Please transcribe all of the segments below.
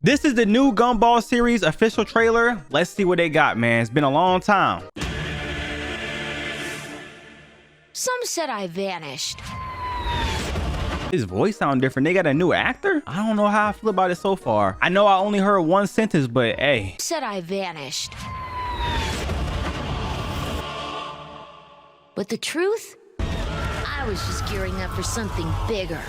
This is the new Gumball series official trailer. Let's see what they got, man. It's been a long time. Some said I vanished. His voice sounds different. They got a new actor? I don't know how I feel about it so far. I know I only heard one sentence, but hey. Said I vanished. But the truth? I was just gearing up for something bigger.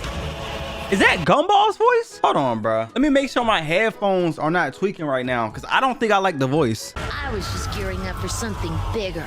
Is that Gumball's voice? Hold on, bro. Let me make sure my headphones are not tweaking right now, because I don't think I like the voice. I was just gearing up for something bigger.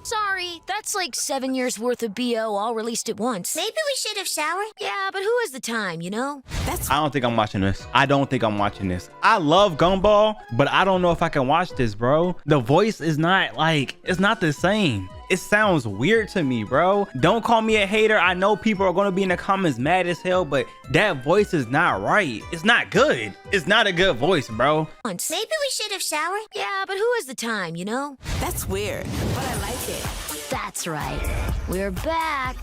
Sorry, that's like 7 years worth of BO all released at once. Maybe we should have showered. Yeah, but who has the time, you know? I don't think I'm watching this. I don't think I'm watching this. I love Gumball, but I don't know if I can watch this, bro. The voice is not like, it's not the same. It sounds weird to me, bro. Don't call me a hater. I know people are going to be in the comments mad as hell, but that voice is not right. It's not good. It's not a good voice, bro. Maybe we should have showered. Yeah, but who has the time, you know? That's weird, but I like it. That's right. We're back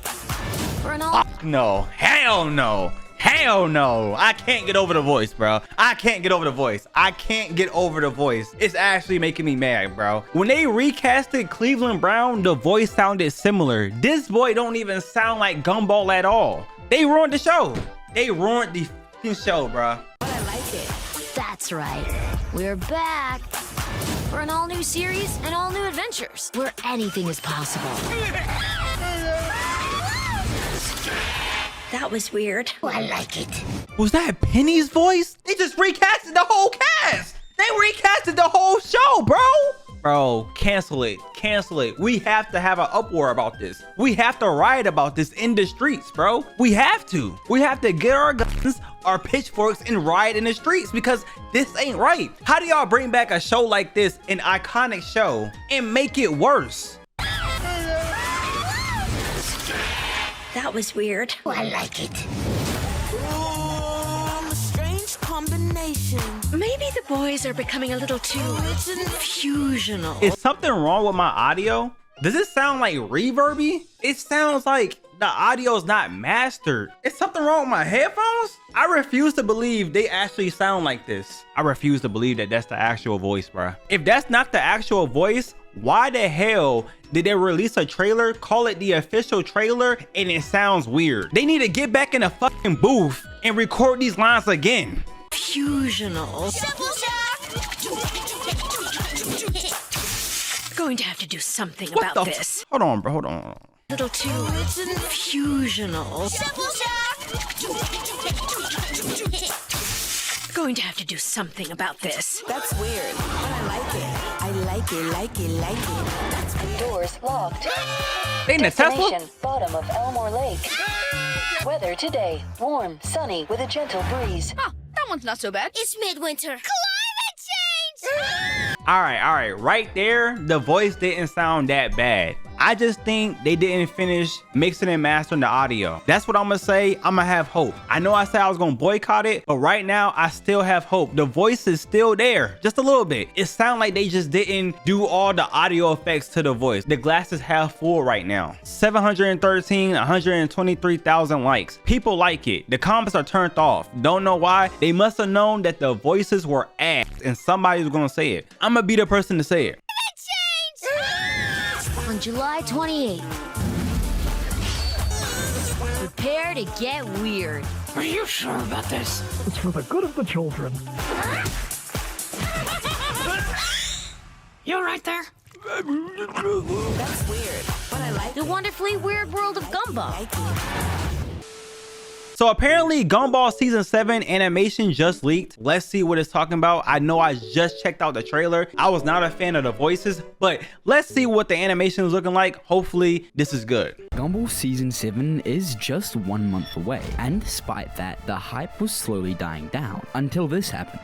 for an all... No. Hell no. Hell no. I can't get over the voice, bro. I can't get over the voice. I can't get over the voice. It's actually making me mad, bro. When they recasted Cleveland Brown, the voice sounded similar. This boy don't even sound like Gumball at all. They ruined the show. They ruined the fucking show, bro. But I like it. That's right. We're back for an all-new series and all-new adventures where anything is possible. That was weird. Oh, I like it. Was that Penny's voice? They just recasted the whole cast. They recasted the whole show, bro. Bro, cancel it. Cancel it. We have to have an uproar about this. We have to riot about this in the streets, bro. We have to. We have to get our guns, our pitchforks, and riot in the streets because this ain't right. How do y'all bring back a show like this, an iconic show, and make it worse? That was weird. Oh, I like it. A strange combination. Maybe the boys are becoming a little too fusional. Is something wrong with my audio? Does it sound like reverby? It sounds like the audio is not mastered. Is something wrong with my headphones? I refuse to believe they actually sound like this. I refuse to believe that that's the actual voice, bro. If that's not the actual voice, why the hell did they release a trailer, call it the official trailer, and it sounds weird? They need to get back in the fucking booth and record these lines again. Fusional. Simple Going to have to do something What about the this. Hold on, bro. Hold on. Little too fusional. Going to have to do something about this. That's weird, but I like it. I like it, like it, like it. That's weird. Doors locked. They in the Tesla? Destination, bottom of Elmore Lake. Weather today, warm, sunny with a gentle breeze. Oh, that one's not so bad. It's midwinter. Climate change! All right. Right there, the voice didn't sound that bad. I just think they didn't finish mixing and mastering the audio. That's what I'm gonna say. I'm gonna have hope. I know I said I was gonna boycott it, but right now I still have hope. The voice is still there, just a little bit. It sounds like they just didn't do all the audio effects to the voice. The glass is half full right now. 123,000 likes. People like it. The comments are turned off. Don't know why. They must have known that the voices were ass and somebody was gonna say it. I'm gonna be the person to say it. On July 28th. Prepare to get weird. Are you sure about this? It's for the good of the children. You all right there? That's weird, but I like The wonderfully weird world of Gumball. it. So apparently Gumball season 7 animation just leaked. Let's see what it's talking about. I know I just checked out the trailer. I was not a fan of the voices, but let's see what the animation is looking like. Hopefully this is good. Gumball Season 7 is just 1 month away, and despite that, the hype was slowly dying down until this happened.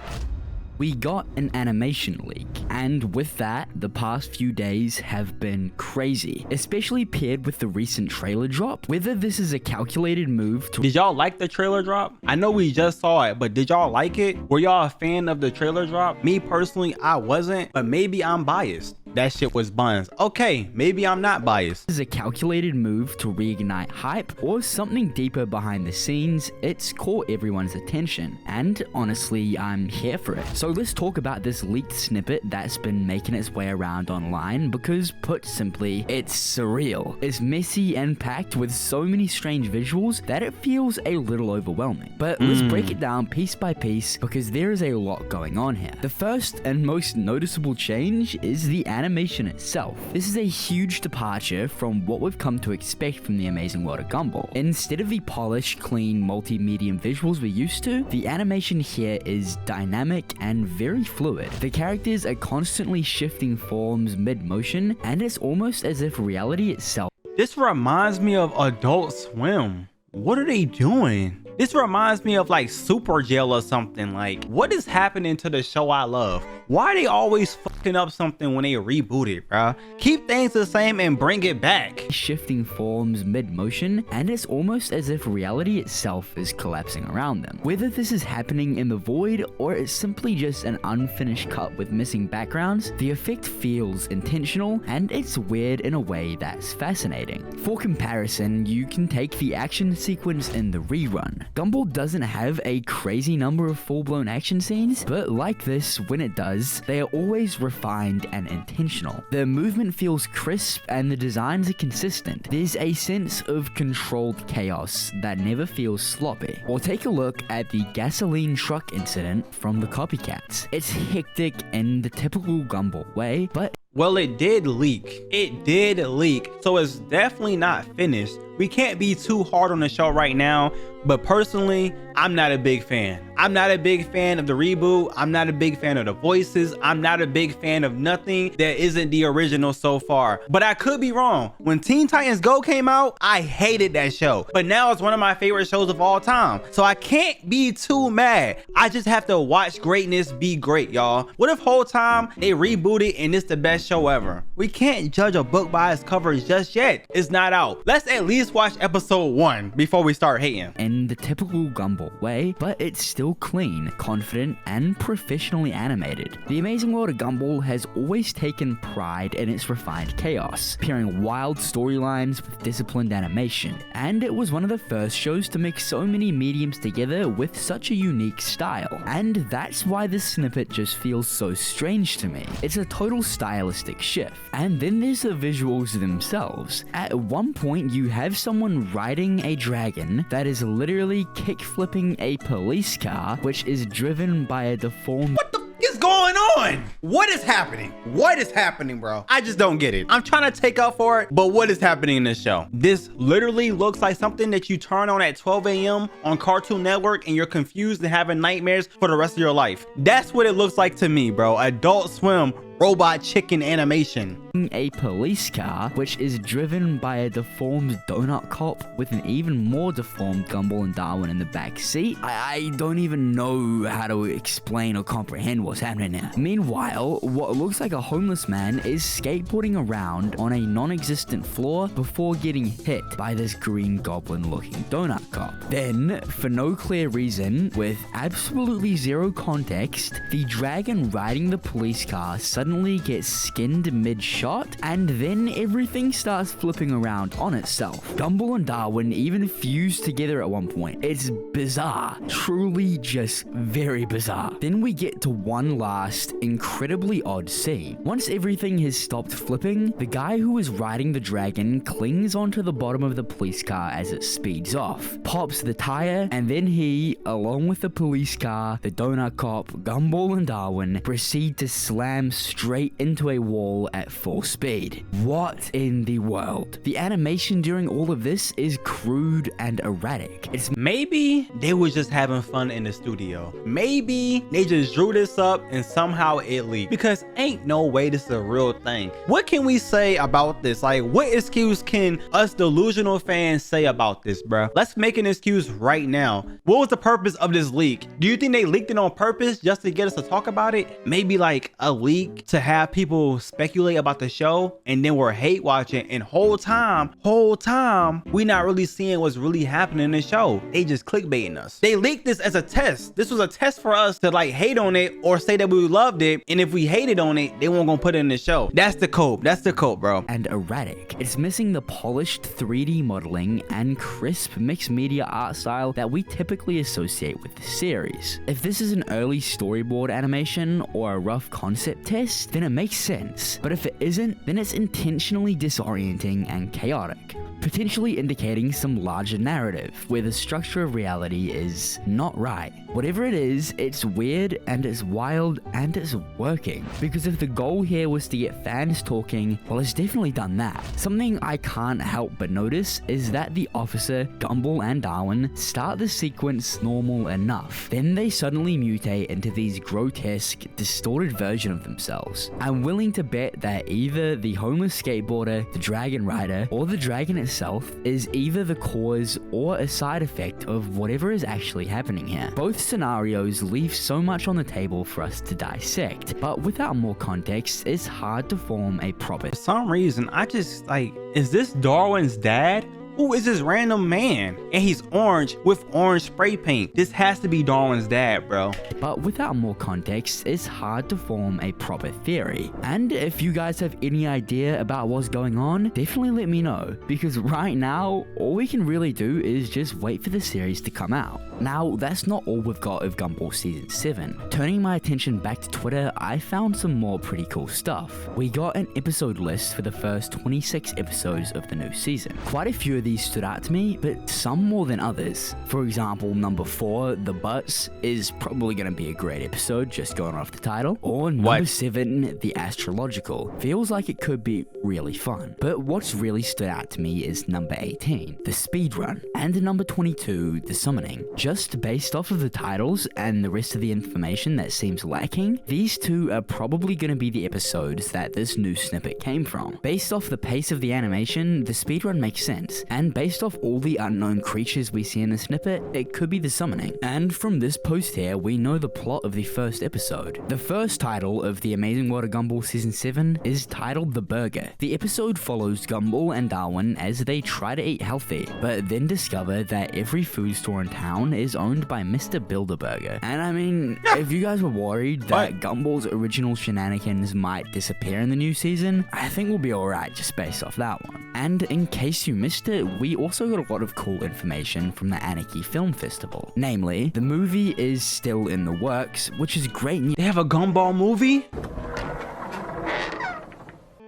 We got an animation leak, and with that, the past few days have been crazy, especially paired with the recent trailer drop. Whether this is a calculated move to— Did y'all like the trailer drop? I know we just saw it, but did y'all like it? Were y'all a fan of the trailer drop? Me personally, I wasn't, but maybe I'm biased. that shit was buns. Okay, maybe I'm not biased. Is a calculated move to reignite hype or something deeper behind the scenes. It's caught everyone's attention, and honestly, I'm here for it. So let's talk about this leaked snippet that's been making its way around online, because put simply, it's surreal. It's messy and packed with so many strange visuals that it feels a little overwhelming. But let's break it down piece by piece, because there is a lot going on here. The first and most noticeable change is the animation itself. This is a huge departure from what we've come to expect from the amazing world of Gumball. Instead of the polished, clean, multi-medium visuals we're used to, the animation here is dynamic and very fluid. The characters are constantly shifting forms mid-motion, and it's almost as if reality itself. This reminds me of Adult Swim. What are they doing? This reminds me of like Super Jail or something. Like, what is happening to the show I love? Why are they always fucking up something when they reboot it, bruh? Keep things the same and bring it back. Shifting forms mid-motion, and it's almost as if reality itself is collapsing around them. Whether this is happening in the void or it's simply just an unfinished cut with missing backgrounds, the effect feels intentional, and it's weird in a way that's fascinating. For comparison, you can take the action sequence in the rerun. Gumball doesn't have a crazy number of full-blown action scenes, but like this, when it does, they are always refined and intentional. The movement feels crisp and the designs are consistent. There's a sense of controlled chaos that never feels sloppy. Or take a look at the gasoline truck incident from the Copycats. It's hectic in the typical Gumball way, but well, it did leak. It did leak. So it's definitely not finished. We can't be too hard on the show right now, but personally, I'm not a big fan. I'm not a big fan of the reboot. I'm not a big fan of the voices. I'm not a big fan of nothing that isn't the original so far. But I could be wrong. When Teen Titans Go came out, I hated that show. But now it's one of my favorite shows of all time. So I can't be too mad. I just have to watch greatness be great, y'all. What if whole time they reboot it and it's the best show ever? We can't judge a book by its cover just yet. It's not out. Let's at least watch episode 1 before we start hating. In the typical Gumball way, but it's still clean, confident, and professionally animated. The amazing world of Gumball has always taken pride in its refined chaos, pairing wild storylines with disciplined animation, and it was one of the first shows to mix so many mediums together with such a unique style, and that's why this snippet just feels so strange to me. It's a total stylistic shift. And then there's the visuals themselves. At one point, you have someone riding a dragon that is literally kick-flipping a police car, which is driven by a deformed... What the f is going on? What is happening? What is happening, bro? I just don't get it. I'm trying to take up for it, but what is happening in this show? This literally looks like something that you turn on at 12 a.m. on Cartoon Network and you're confused and having nightmares for the rest of your life. That's what it looks like to me, bro. Adult Swim robot chicken animation. A police car, which is driven by a deformed donut cop with an even more deformed Gumball and Darwin in the back seat. I don't even know how to explain or comprehend what's happening now. Meanwhile, what looks like a homeless man is skateboarding around on a non-existent floor before getting hit by this green goblin looking donut cop. Then, for no clear reason, with absolutely zero context, the dragon riding the police car suddenly gets skinned mid-shot, and then everything starts flipping around on itself. Gumball and Darwin even fuse together at one point. It's bizarre. Truly just very bizarre. Then we get to one last, incredibly odd scene. Once everything has stopped flipping, the guy who is riding the dragon clings onto the bottom of the police car as it speeds off, pops the tire, and then he, along with the police car, the donut cop, Gumball and Darwin, proceed to slam straight into a wall at full speed. What in the world? The animation during all of this is crude and erratic. It's maybe they was just having fun in the studio. Maybe they just drew this up and somehow it leaked, because ain't no way this is a real thing. What can we say about this? Like, what excuse can us delusional fans say about this, bruh? Let's make an excuse right now. What was the purpose of this leak? Do you think they leaked it on purpose just to get us to talk about it? Maybe like a leak to have people speculate about the show and then we're hate watching, and whole time we not really seeing what's really happening in the show. They just clickbaiting us. They leaked this as a test. This was a test for us to like hate on it or say that we loved it, and if we hated on it, they weren't gonna put it in the show. That's the cope. That's the cope, bro. And erratic. It's missing the polished 3D modeling and crisp mixed media art style that we typically associate with the series. If this is an early storyboard animation or a rough concept test, then it makes sense. But if it isn't, then it's intentionally disorienting and chaotic, potentially indicating some larger narrative where the structure of reality is not right. Whatever it is, it's weird and it's wild and it's working. Because if the goal here was to get fans talking, well, it's definitely done that. Something I can't help but notice is that the officer, Gumball, and Darwin start the sequence normal enough. Then they suddenly mutate into these grotesque, distorted version of themselves. I'm willing to bet that either the homeless skateboarder, the dragon rider, or the dragon itself is either the cause or a side effect of whatever is actually happening here. Both scenarios leave so much on the table for us to dissect, but without more context, it's hard to form a proper. For some reason, I just like, is this Darwin's dad? Who is this random man? And he's orange with orange spray paint. This has to be Darwin's dad, bro. But without more context, it's hard to form a proper theory. And if you guys have any idea about what's going on, definitely let me know. Because right now, all we can really do is just wait for the series to come out. Now, that's not all we've got of Gumball Season 7. Turning my attention back to Twitter, I found some more pretty cool stuff. We got an episode list for the first 26 episodes of the new season. Quite a few of these stood out to me, but some more than others. For example, number 4, The Butts, is probably going to be a great episode, just going off the title. Or number 7, The Astrological. Feels like it could be really fun. But what's really stood out to me is number 18, The Speedrun, and number 22, The Summoning. Just based off of the titles and the rest of the information that seems lacking, these two are probably going to be the episodes that this new snippet came from. Based off the pace of the animation, the speedrun makes sense, and based off all the unknown creatures we see in the snippet, it could be The Summoning. And from this post here, we know the plot of the first episode. The first title of The Amazing World of Gumball Season 7 is titled The Burger. The episode follows Gumball and Darwin as they try to eat healthy, but then discover that every food store in town is owned by Mr. Build-A-Burger. And I mean, if you guys were worried that Gumball's original shenanigans might disappear in the new season, I think we'll be alright just based off that one. And in case you missed it, we also got a lot of cool information from the Anarchy Film Festival. Namely, the movie is still in the works, which is great news. They have a Gumball movie?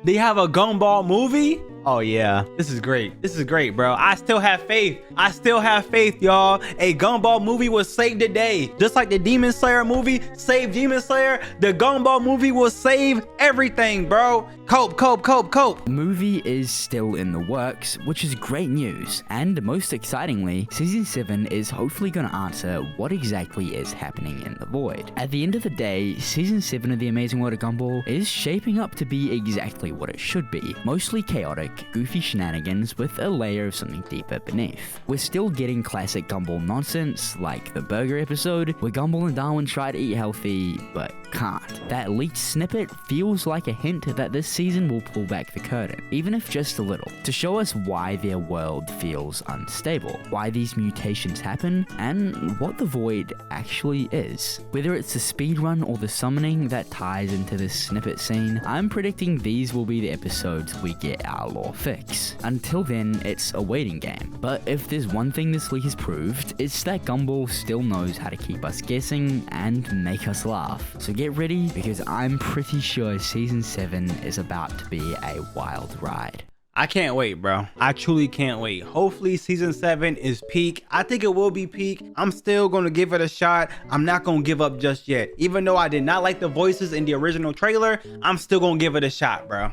They have a Gumball movie? Oh yeah, this is great. This is great, bro. I still have faith. I still have faith, y'all. A Gumball movie will save the day. Just like the Demon Slayer movie saved Demon Slayer, the Gumball movie will save everything, bro. Cope. The movie is still in the works, which is great news. And most excitingly, Season 7 is hopefully going to answer what exactly is happening in the void. At the end of the day, Season 7 of The Amazing World of Gumball is shaping up to be exactly what it should be. Mostly chaotic, goofy shenanigans with a layer of something deeper beneath. We're still getting classic Gumball nonsense, like the burger episode, where Gumball and Darwin try to eat healthy, but can't. That leaked snippet feels like a hint that this season will pull back the curtain, even if just a little, to show us why their world feels unstable, why these mutations happen, and what the void actually is. Whether it's the speedrun or the summoning that ties into this snippet scene, I'm predicting these will be the episodes we get our lore fix. Until then, it's a waiting game. But if there's one thing this leak has proved, it's that Gumball still knows how to keep us guessing and make us laugh. So get ready, because I'm pretty sure Season 7 is about to be a wild ride. I can't wait, bro. I truly can't wait. Hopefully Season 7 is peak. I think it will be peak. I'm still going to give it a shot. I'm not going to give up just yet. Even though I did not like the voices in the original trailer, I'm still going to give it a shot, bro.